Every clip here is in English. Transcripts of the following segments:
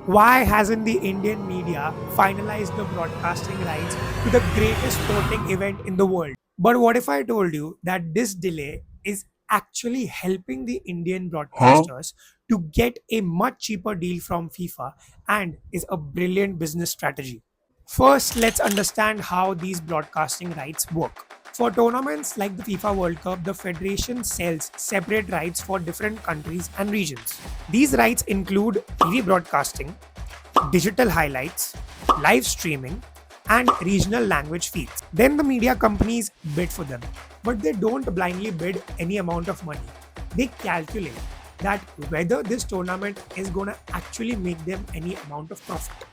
Why hasn't the Indian media finalized the broadcasting rights to the greatest sporting event in the world? But what if I told you that this delay is actually helping the Indian broadcasters to get a much cheaper deal from FIFA and is a brilliant business strategy? First, let's understand how these broadcasting rights work. For tournaments like the FIFA World Cup, the federation sells separate rights for different countries and regions. These rights include TV broadcasting, digital highlights, live streaming, and regional language feeds. Then the media companies bid for them. But they don't blindly bid any amount of money. They calculate that whether this tournament is going to actually make them any amount of profit,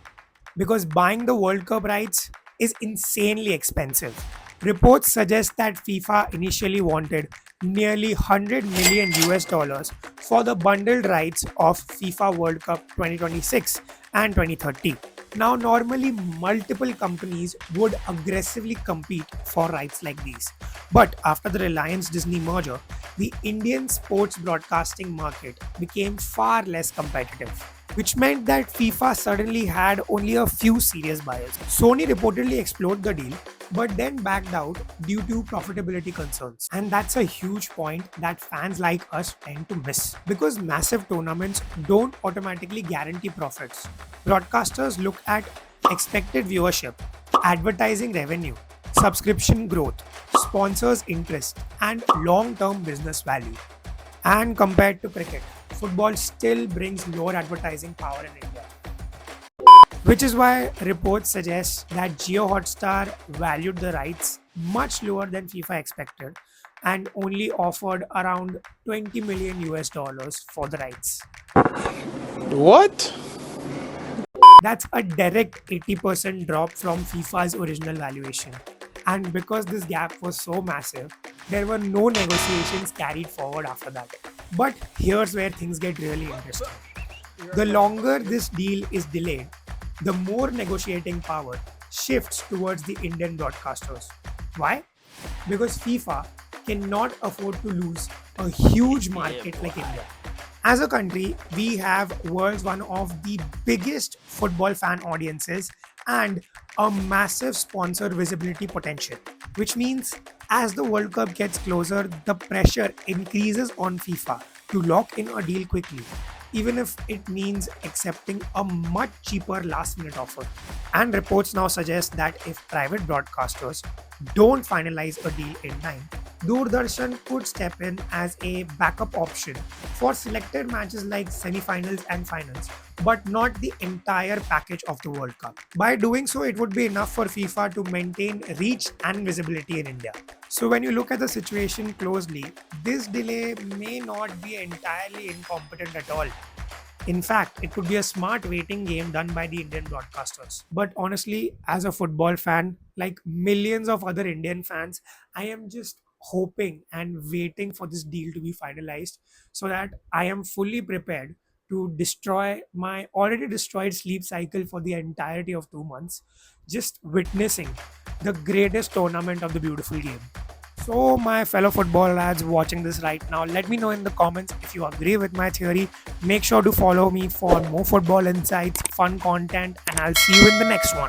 because buying the World Cup rights is insanely expensive. Reports suggest that FIFA initially wanted nearly 100 million US dollars for the bundled rights of FIFA World Cup 2026 and 2030. Now, normally, multiple companies would aggressively compete for rights like these. But after the Reliance Disney merger, the Indian sports broadcasting market became far less competitive, which meant that FIFA suddenly had only a few serious buyers. Sony reportedly explored the deal, but then backed out due to profitability concerns. And that's a huge point that fans like us tend to miss. Because massive tournaments don't automatically guarantee profits. Broadcasters look at expected viewership, advertising revenue, subscription growth, sponsors' interest, and long term business value. And compared to cricket, football still brings lower advertising power in India. Which is why reports suggest that Jio Hotstar valued the rights much lower than FIFA expected and only offered around 20 million US dollars for the rights. What? That's a direct 80% drop from FIFA's original valuation. And because this gap was so massive, there were no negotiations carried forward after that. But here's where things get really interesting. The longer this deal is delayed, the more negotiating power shifts towards the Indian broadcasters. Why? Because FIFA cannot afford to lose a huge market like India. As a country, we have world's one of the biggest football fan audiences and a massive sponsor visibility potential, which means as the World Cup gets closer, the pressure increases on FIFA to lock in a deal quickly, even if it means accepting a much cheaper last minute offer. And reports now suggest that if private broadcasters don't finalize a deal in time, Doordarshan could step in as a backup option for selected matches like semi-finals and finals, but not the entire package of the World Cup. By doing so, it would be enough for FIFA to maintain reach and visibility in India. So when you look at the situation closely, this delay may not be entirely incompetent at all. In fact, it could be a smart waiting game done by the Indian broadcasters. But honestly, as a football fan, like millions of other Indian fans, I am just hoping and waiting for this deal to be finalized so that I am fully prepared to destroy my already destroyed sleep cycle for the entirety of 2 months, just witnessing the greatest tournament of the beautiful game. So, my fellow football lads watching this right now, let me know in the comments if you agree with my theory. Make sure to follow me for more football insights, fun content, and I'll see you in the next one.